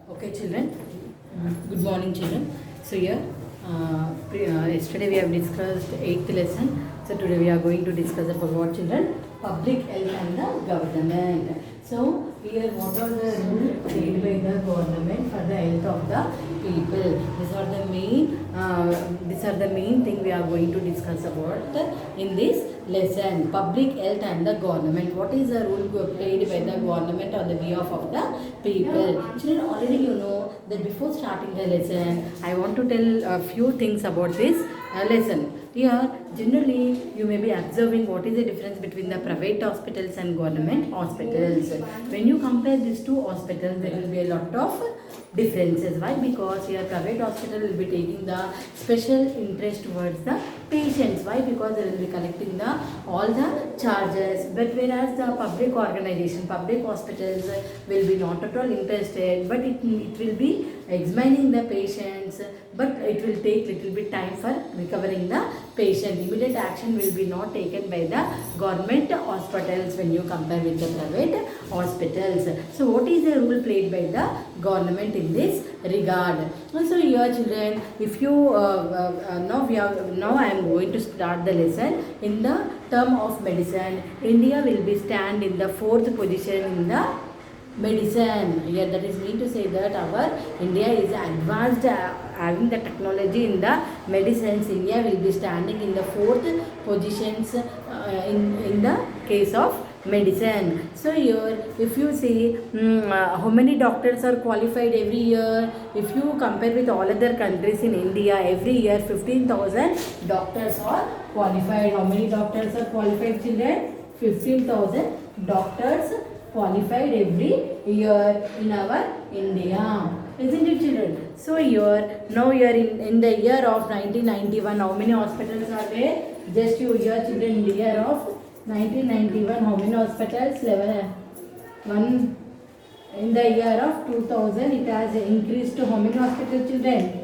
Okay, children. Good morning, children. So here, yesterday we have discussed 8th lesson. So today we are going to discuss about what, children? Public health and the government. So here, what are the rules made by the government for the health of the people? These are the main thing we are going to discuss about in this lesson. Public health and the government. What is the rule played by the government on the behalf of the people? Children, already you know that before starting the lesson, I want to tell a few things about this lesson. Here, generally, you may be observing what is the difference between the private hospitals and government hospitals. When you compare these two hospitals, there will be a lot of differences. Why? Because here private hospital will be taking the special interest towards the patients. Why? Because they will be collecting the all the charges. But whereas the public organization, public hospitals will be not at all interested, but it will be examining the patients, but it will take little bit time for recovering the patient. Immediate action will be not taken by the government hospitals when you compare with the private hospitals. So what is the role played by the government in this regard? So here, children, if you now I am going to start the lesson in the term of medicine. India will be stand in the 4th position in the medicine. Here, that is mean to say that our India is advanced, having the technology in the medicines. India will be standing in the 4th positions in the case of medicine. So here, if you see how many doctors are qualified every year, if you compare with all other countries in India, every year 15,000 doctors are qualified. How many doctors are qualified, children? 15,000 doctors qualified every year in our India. Isn't it, children? So here, now here in the year of 1991, how many hospitals are there? Just you hear, children, in the year of 1991, how many hospitals? 11. One. In the year of 2000, it has increased to how many hospitals, children?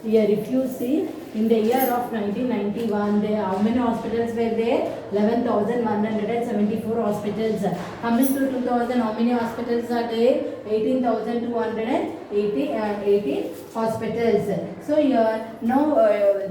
Here, if you see, in the year of 1991, there how many hospitals were there? 11,174 hospitals. Coming to 2000, how many hospitals are there? 18,280 hospitals. So here, now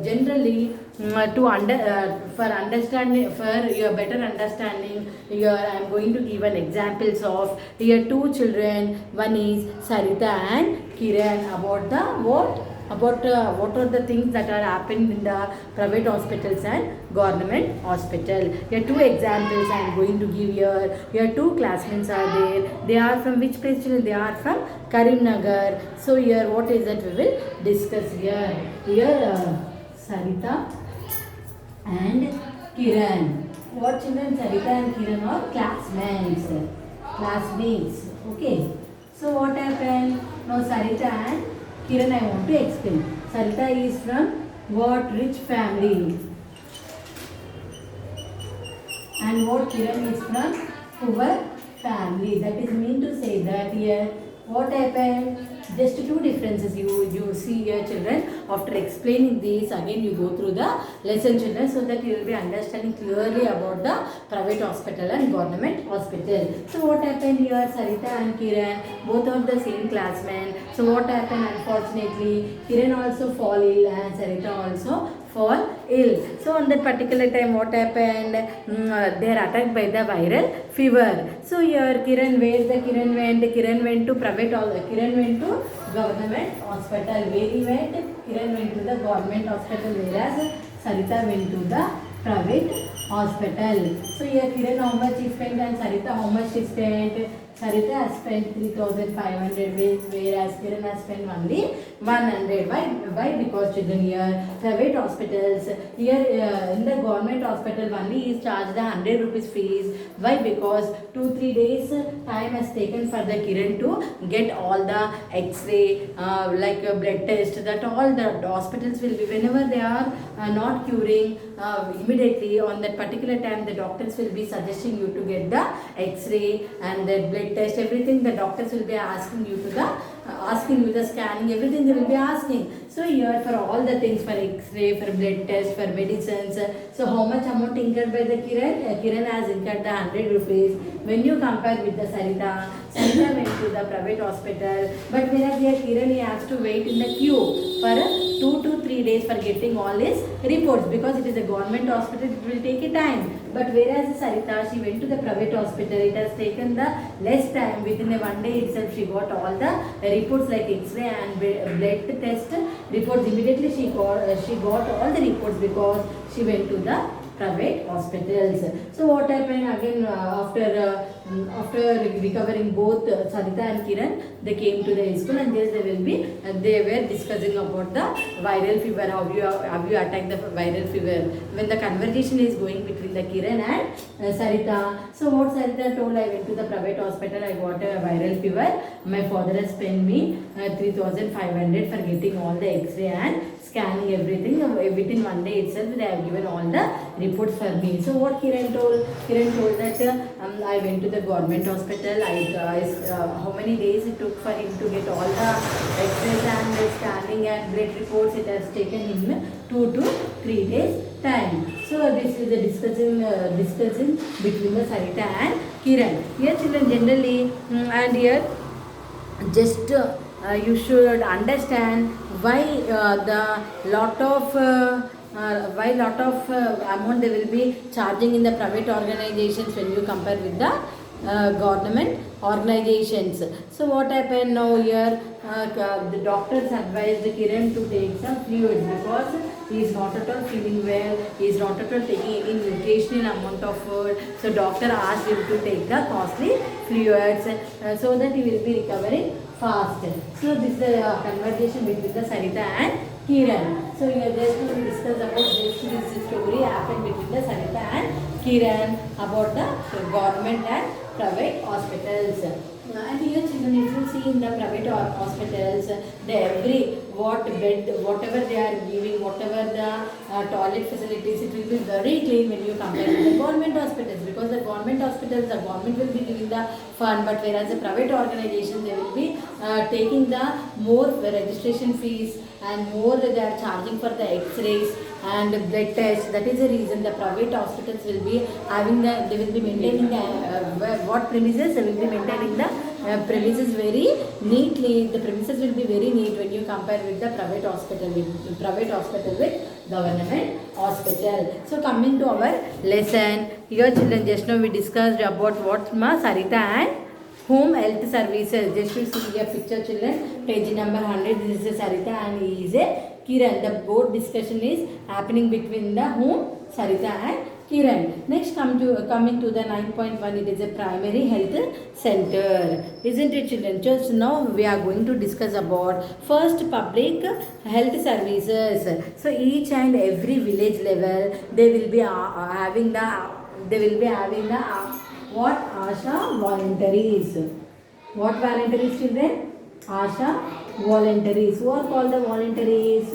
generally, for understanding, for your better understanding, here I am going to give an examples of here two children. One is Sarita and Kiran. About the what? About what are the things that are happening in the private hospitals and government hospital. Here two examples I am going to give here. Here two classmates are there. They are from which place, children? They are from Karimnagar. So here what is that we will discuss here. Here Sarita and Kiran. What, children? Sarita and Kiran are classmates. Okay. So what happened? Now Sarita and Kiran, I want to explain. Sarita is from what rich family, and what Kiran is from poor family. That is mean to say that here what happened? Just two differences you see here, children. After explaining this, again you go through the lesson, children, so that you will be understanding clearly about the private hospital and government hospital. So what happened here? Sarita and Kiran, both of the same classmen. So what happened? Unfortunately, Kiran also fall ill and Sarita also fall ill. So on that particular time, what happened? They are attacked by the viral fever. So here Kiran, where the Kiran went? Kiran went to private. Kiran went to government hospital. Where he went? Kiran went to the government hospital, whereas Sarita went to the private hospital. So here Kiran how much he spent and Sarita how much she spent? Sarita has spent 3,500, whereas Kiran has spent only 100. Why? Because, children, here private hospitals, here in the government hospital only is charged the 100 rupees fees. Why? Because 2-3 days time has taken for the Kiran to get all the X-ray, like a blood test. That all the hospitals will be, whenever they are not curing immediately on that particular time, the doctors will be suggesting you to get the X-ray and the blood test, everything the doctors will be asking you to the asking you the scanning, everything they will be asking. So here for all the things, for X-ray, for blood test, for medicines. So how much amount incurred by the Kiran? Kiran has incurred the 100 rupees. When you compare with the Sarita, Sarita went to the private hospital, but whereas here Kiran he has to wait in the queue for 2 to 3 days for getting all his reports, because it is a government hospital, it will take a time. But whereas Sarita, she went to the private hospital, it has taken the less time. Within a 1 day itself, she got all the reports like X-ray and blood test reports. Immediately she got all the reports because she went to the private hospitals. So what happened again after recovering both Sarita and Kiran, they came to the school, and there they were discussing about the viral fever, how you attack the viral fever. When the conversation is going between the Kiran and Sarita, so what Sarita told, I went to the private hospital, I got a viral fever. My father has spent me 3,500 for getting all the X-ray and scanning everything. Within 1 day itself, they have given all the reports for me. So what Kiran told? Kiran told that I went to the government hospital. How many days it took for him to get all the X-rays and the scanning and blood reports? It has taken him 2 to 3 days time. So this is the discussing between the Sarita and Kiran. Here children generally and here just you should understand why the lot of amount they will be charging in the private organizations when you compare with the government organizations. So what happened now here, the doctors advised Kiran to take some fluids because he is not at all feeling well, he is not at all taking any nutritional amount of food. So doctor asked him to take the costly fluids so that he will be recovering fast. So this is the conversation between the Sarita and Kiran. So here just to discuss about this story happened between the Sarita and Kiran about the government and private hospitals. And here children, if you see in the private hospitals, whatever they are giving, whatever the toilet facilities, it will be very clean when you compare with the government hospitals, because the government hospitals, the government will be giving the fund, but whereas the private organizations, they will be taking the more registration fees and more they are charging for the X-rays and blood tests. That is the reason the private hospitals will be having they will be maintaining what premises? They will be maintaining the premises very neatly. The premises will be very neat when you compare with the private hospital with government hospital. So coming to our lesson, here children, just now we discussed about what Sarita and home health services. Just to see a picture children, page number 100, this is a Sarita and he is a Kiran. The board discussion is happening between the whom? Sarita and Kiran. Next coming to the 9.1, it is a primary health center. Isn't it children? Just now we are going to discuss about first public health services. So each and every village level they will be having the what? Asha voluntaries. What voluntaries children? Asha voluntaries. Who are called the voluntaries?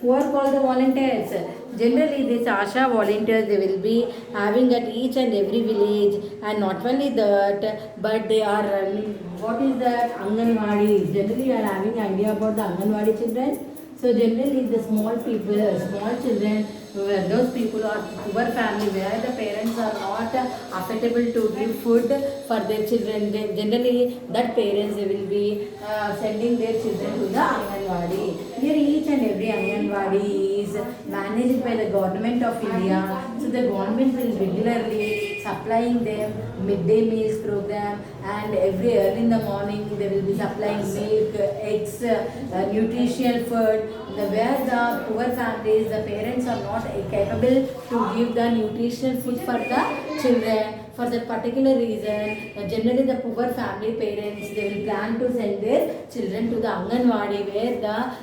Who are called the volunteers? Generally, these Asha volunteers, they will be having at each and every village, and not only that, but they are running. What is that? Anganwadi. Generally, you are having idea about the Anganwadi children. So generally, the small children, those people are poor family where the parents are not affordable to give food for their children. Generally, that parents they will be sending their children to the Anganwadi. Here, each and every Anganwadi is managed by the government of India. So the government will regularly supplying them midday meals program, and every early in the morning they will be supplying milk, eggs, nutritional food. Where the poor families, the parents are not capable to give the nutritional food for the children. For that particular reason, generally the poor family parents, they will plan to send their children to the Anganwadi where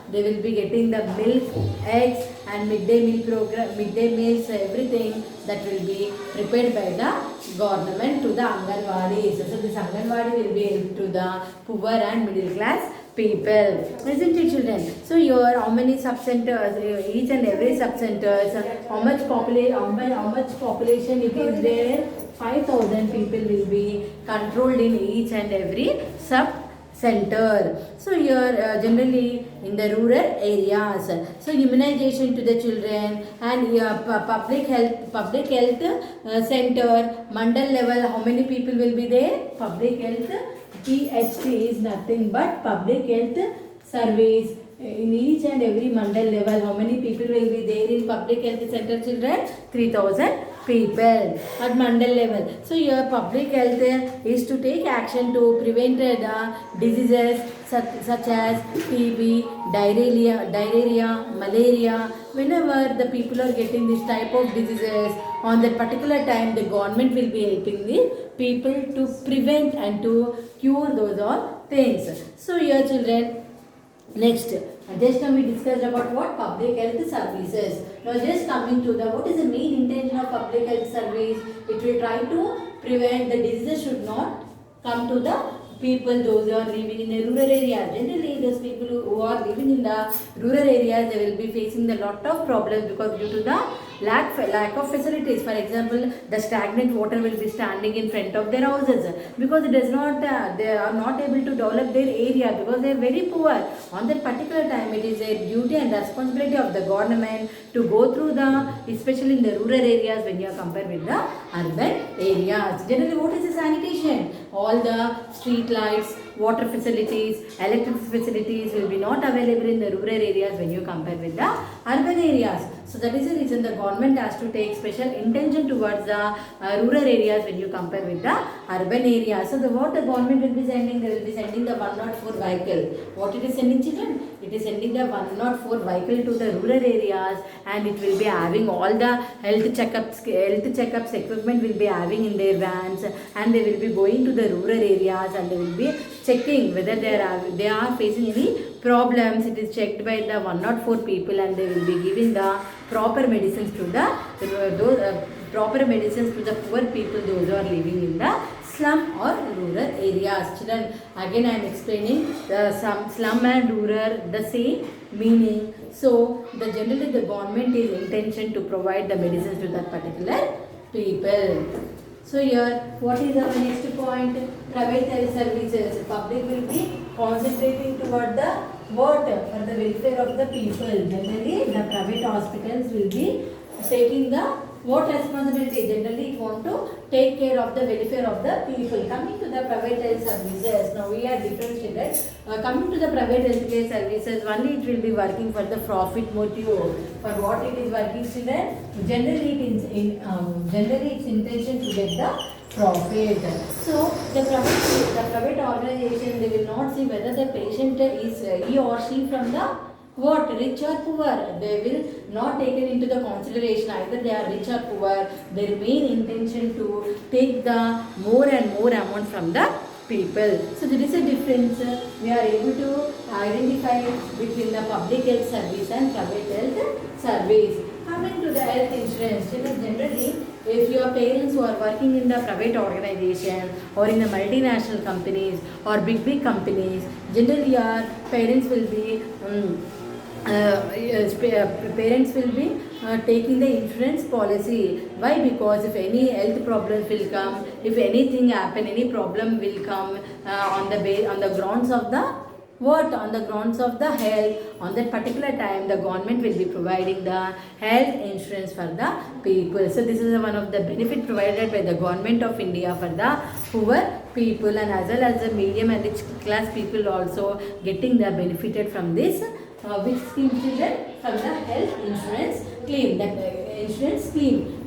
they will be getting the milk, eggs and midday meals, everything that will be prepared by the government to the Anganwadis. So this Anganwadi will be help to the poor and middle class people. Isn't it children? So here how many sub-centers, each and every sub-centers, how much population it is there? 5,000 people will be controlled in each and every center. So here generally in the rural areas, so immunization to the children and public health center, mandal level, how many people will be there? Public health PHC is nothing but public health service. In each and every mandal level, how many people will be there in public health center, children? 3,000 people at mandal level. So your public health is to take action to prevent the diseases such as TB, diarrhea, malaria. Whenever the people are getting this type of diseases, on that particular time the government will be helping the people to prevent and to cure those all things. So your children, next, just now we discussed about what? Public health services. Now just coming to the, what is the main intention of public health service? It will try to prevent the diseases should not come to the people, those who are living in the rural areas. Generally, those people who are living in the rural areas, they will be facing a lot of problems because due to the lack of facilities. For example, the stagnant water will be standing in front of their houses because it does not, they are not able to develop their area because they are very poor. On that particular time, it is a duty and responsibility of the government to go through the, especially in the rural areas when you are compared with the urban areas. Generally, what is the sanitation? All the street lights, water facilities, electric facilities will be not available in the rural areas when you compare with the urban areas. So that is the reason the government has to take special intention towards the rural areas when you compare with the urban areas. So what the government will be sending, they will be sending the 104 vehicle. What it is sending, children? It is sending the 104 vehicle to the rural areas, and it will be having all the health checkups equipment will be having in their vans, and they will be going to the rural areas and they will be checking whether they are facing any problems. It is checked by the 104 people, and they will be giving the proper medicines to the poor people, those who are living in the slum or rural areas. Children, again I am explaining the slum and rural, the same meaning. So generally the government is intention to provide the medicines to that particular people. So here, what is our next point? Private health services. Public will be concentrating toward the what? For the welfare of the people. Generally, the private hospitals will be taking the what responsibility? Generally, it want to take care of the welfare of the people. Coming to the private health services, now we are differentiated. Coming to the private healthcare services, only it will be working for the profit motive. For what it is working, student? Generally, its intention to get the profit. So the private organization, they will not see whether the patient is he or she from the what? Rich or poor. They will not take it into the consideration either they are rich or poor. Their main intention to take the more and more amount from the people. So there is a difference. We are able to identify between the public health service and private health service. Coming to the health insurance, generally if your parents who are working in the private organization or in the multinational companies or big companies, generally your parents will be taking the insurance policy. Why? Because if any health problems will come, if anything happen, any problem will come on the grounds of the what? On the grounds of the health, on that particular time the government will be providing the health insurance for the people. So this is one of the benefit provided by the government of India for the poor people, and as well as the medium and rich class people also getting the benefited from this which scheme, children? From the health insurance claim, that insurance scheme.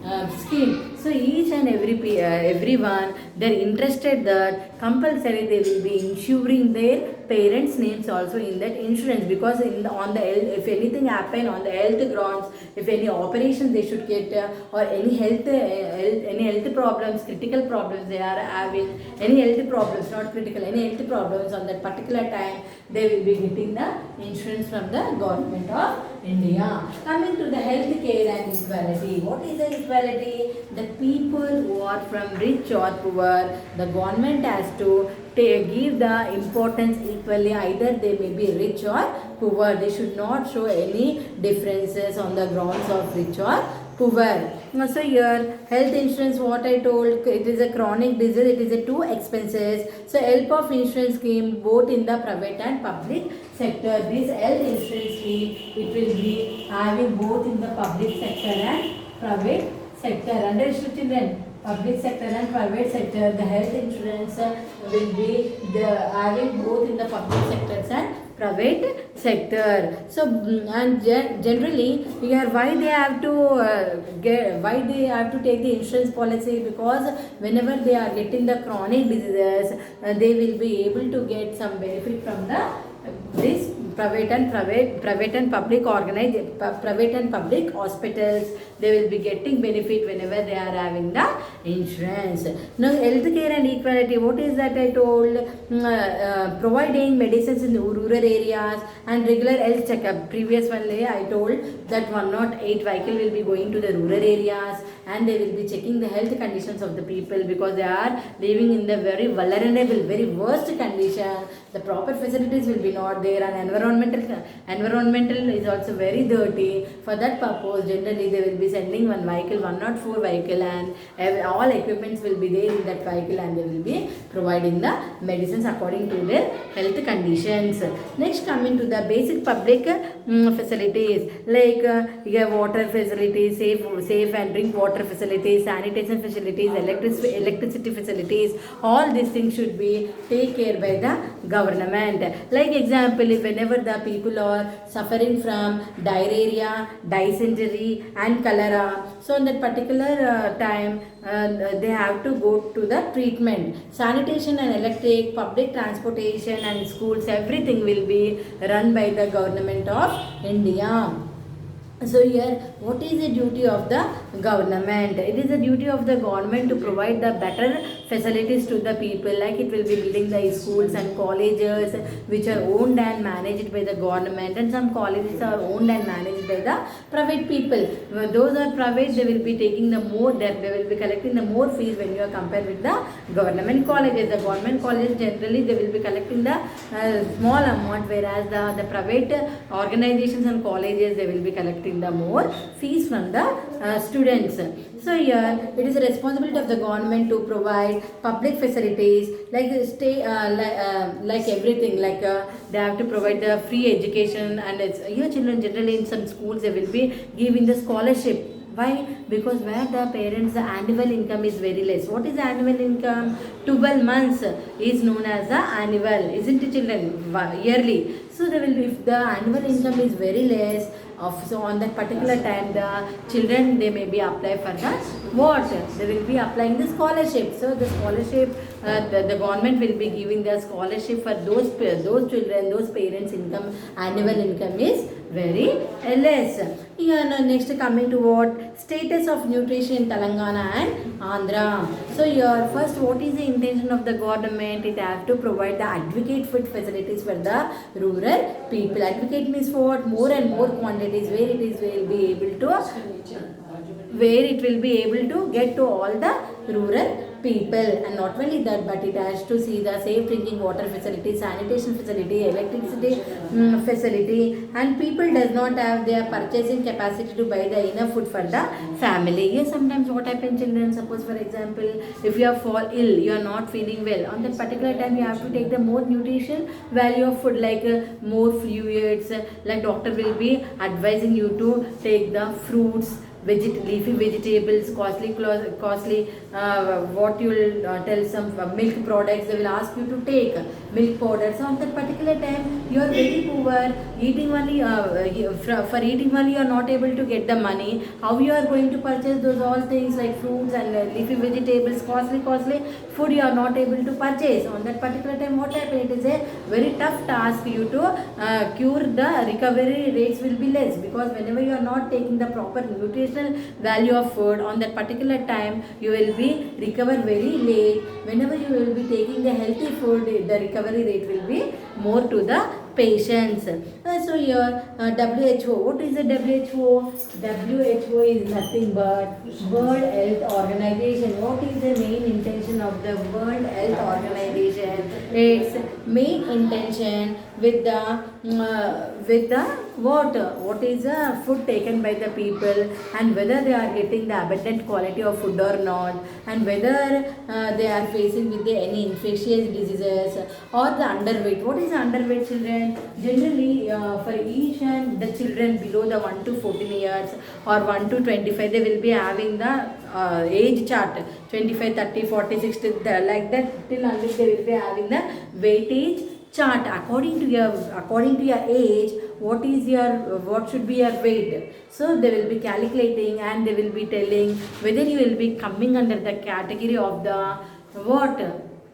So each and everyone, they're interested that compulsory they will be insuring their parents' names also in that insurance, because if anything happen on the health grounds, if any operation they should get or any health problems, critical problems they are having, any health problems, not critical, any health problems on that particular time, they will be getting the insurance from the government of India. Coming to the health care and equality. What is the equality? The people who are from rich or poor, the government has to give the importance equally. Either they may be rich or poor. They should not show any differences on the grounds of rich or poor. So here health insurance, what I told, it is a chronic disease, it is a too expenses. So help of insurance scheme both in the private and public sector. This health insurance scheme, it will be having both in the public sector and private sector. Understood children? Public sector and private sector, the health insurance will be having both in the public sectors and private sector. So and generally here why they have to why they have to take the insurance policy, because whenever they are getting the chronic diseases, they will be able to get some benefit from the this private and public organized private and public hospitals. They will be getting benefit whenever they are having the insurance. Now healthcare and equality, what is that I told? Providing medicines in the rural areas and regular health checkup. Previous one I told that 108 vehicle will be going to the rural areas and they will be checking the health conditions of the people, because they are living in the very vulnerable, very worst condition. The proper facilities will be not there, and environmental is also very dirty. For that purpose, generally they will be sending one vehicle, 104 vehicle, and all equipments will be there in that vehicle, and they will be providing the medicines according to their health conditions. Next, coming to the basic public facilities, like you have water facilities, safe and drink water facilities, sanitation facilities, electricity facilities. All these things should be taken care by the government. Like example, if whenever the people are suffering from diarrhea, dysentery and cholera, so in that particular time they have to go to the treatment. Sanitation and electric, public transportation and schools, everything will be run by the government of India. So here, what is the duty of the government? It is the duty of the government to provide the better facilities to the people, like it will be building the schools and colleges which are owned and managed by the government, and some colleges are owned and managed by the private people. Those are private, they will be taking the more, they will be collecting the more fees when you are compared with the government colleges. The government colleges generally they will be collecting the small amount, whereas the private organizations and colleges they will be collecting the more fees from the students. So here it is the responsibility of the government to provide public facilities, like like everything, like they have to provide the free education, and it's your children generally in some schools they will be giving the scholarship. Why? Because where the parents, the annual income is very less. What is the annual income? 12 months is known as the annual, isn't it children? Yearly. So they will be, if the annual income is very less, so on that particular time the children they may be apply for the what? They will be applying the scholarship. So the scholarship, the government will be giving the scholarship for those children, those parents income, annual income is very less. Here next coming to what? Status of nutrition in Telangana and Andhra. So here first, what is the intention of the government? It has to provide the adequate food facilities for the rural people. Adequate means what? More and more quantities, where it will be able to get to all the rural people. And not only that, but it has to see the safe drinking water facility, sanitation facility, electricity facility, and people does not have their purchasing capacity to buy the enough food for the family. Yes, sometimes what happens children, suppose for example, if you are fall ill, you are not feeling well, on that particular time you have to take the more nutrition value of food, like more fluids, like doctor will be advising you to take the fruits, leafy vegetables, costly what you will tell some milk products, they will ask you to take milk powder. So on that particular time you are very poor, eating only for eating only you are not able to get the money. How you are going to purchase those all things like fruits and leafy vegetables, costly food you are not able to purchase. On that particular time what happens? It is a very tough task you to cure. The recovery rates will be less, because whenever you are not taking the proper nutritional value of food, on that particular time you will be recover very late. Whenever you will be taking the healthy food, the recovery rate will be more to the patients. So here WHO, what is the WHO? WHO is nothing but World Health Organization. What is the main intention of the World Health Organization? Its main intention with the what is the food taken by the people, and whether they are getting the abundant quality of food or not, and whether they are facing with any infectious diseases or the underweight. What is the underweight children? Generally for each and the children below the 1 to 14 years or 1 to 25, they will be having the age chart 25, 30, 40, 60 like that till until they will be having the weightage chart according to your age. What should be your weight? So they will be calculating and they will be telling whether you will be coming under the category of the what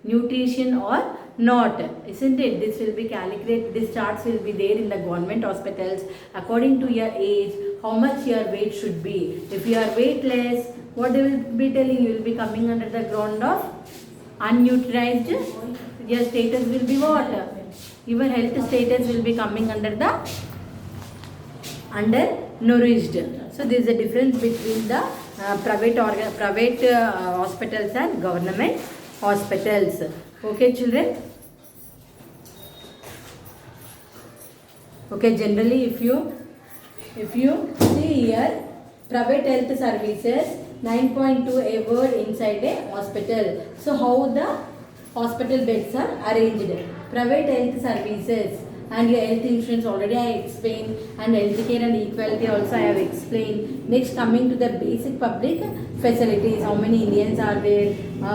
nutrition or not, isn't it? This will be calculated. These charts will be there in the government hospitals according to your age, how much your weight should be. If you are weightless, what they will be telling, you will be coming under the ground of unutilized. Your status will be what? Your health status will be coming under nourished. So there is a difference between the private hospitals and government hospitals. Okay, children. Okay, generally if you see here, private health services 9.2 a word inside a hospital. So how the hospital beds are arranged? Private health services and your health insurance already I explained, and healthcare and equality also I have explained. Next, coming to the basic public facilities, how many Indians are there,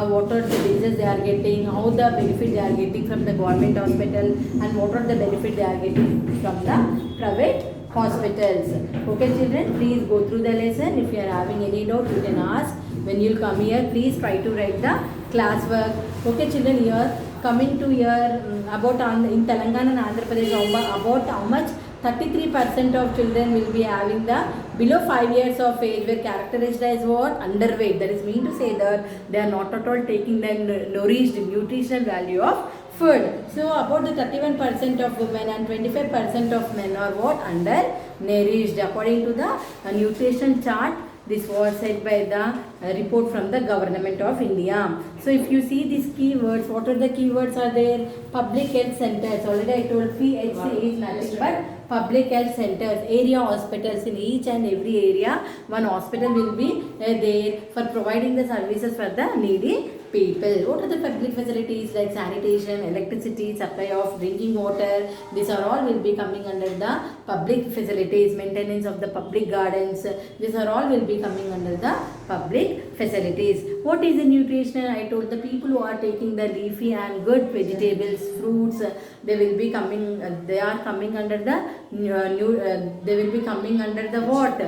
what are the diseases they are getting, how the benefit they are getting from the government hospital, and what are the benefit they are getting from the private hospitals. Okay children, please go through the lesson. If you are having any doubt, you can ask. When you will come here, please try to write the classwork. Okay children, here coming to here about in Telangana and Andhra Pradesh, about how much 33% of children will be having the below 5 years of age were characterized as what? Underweight. That is mean to say that they are not at all taking the nourished nutritional value of food. So about the 31% of women and 25% of men are what? Undernourished according to the nutrition chart. This was said by the report from the government of India. So if you see these keywords, what are the keywords are there? Public health centers. Already I told PHC is nothing but public health centers, area hospitals. In each and every area, one hospital will be there for providing the services for the needy people. What are the public facilities like sanitation, electricity, supply of drinking water? These are all will be coming under the public facilities. Maintenance of the public gardens. These are all will be coming under the public facilities. What is the nutritional? I told the people who are taking the leafy and good vegetables, fruits, they will be coming. They are coming under the they will be coming under the what?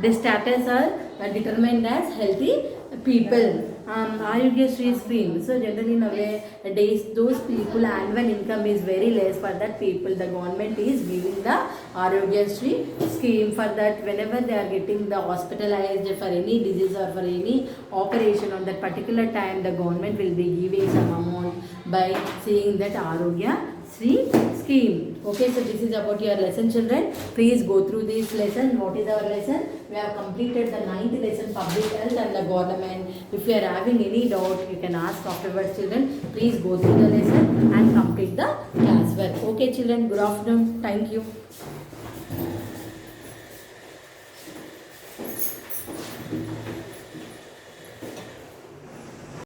The status are determined as healthy people. Arogya scheme. So generally nowadays those people annual income is very less. For that people, the government is giving the Arogya scheme. For that, whenever they are getting the hospitalized for any disease or for any operation on that particular time, the government will be giving some amount by saying that Arogya scheme. Okay, so this is about your lesson children. Please go through this lesson. What is our lesson? We have completed the 9th lesson, public health and the government. If you are having any doubt, you can ask afterwards children. Please go through the lesson and complete the classwork. Okay children, good afternoon. Thank you.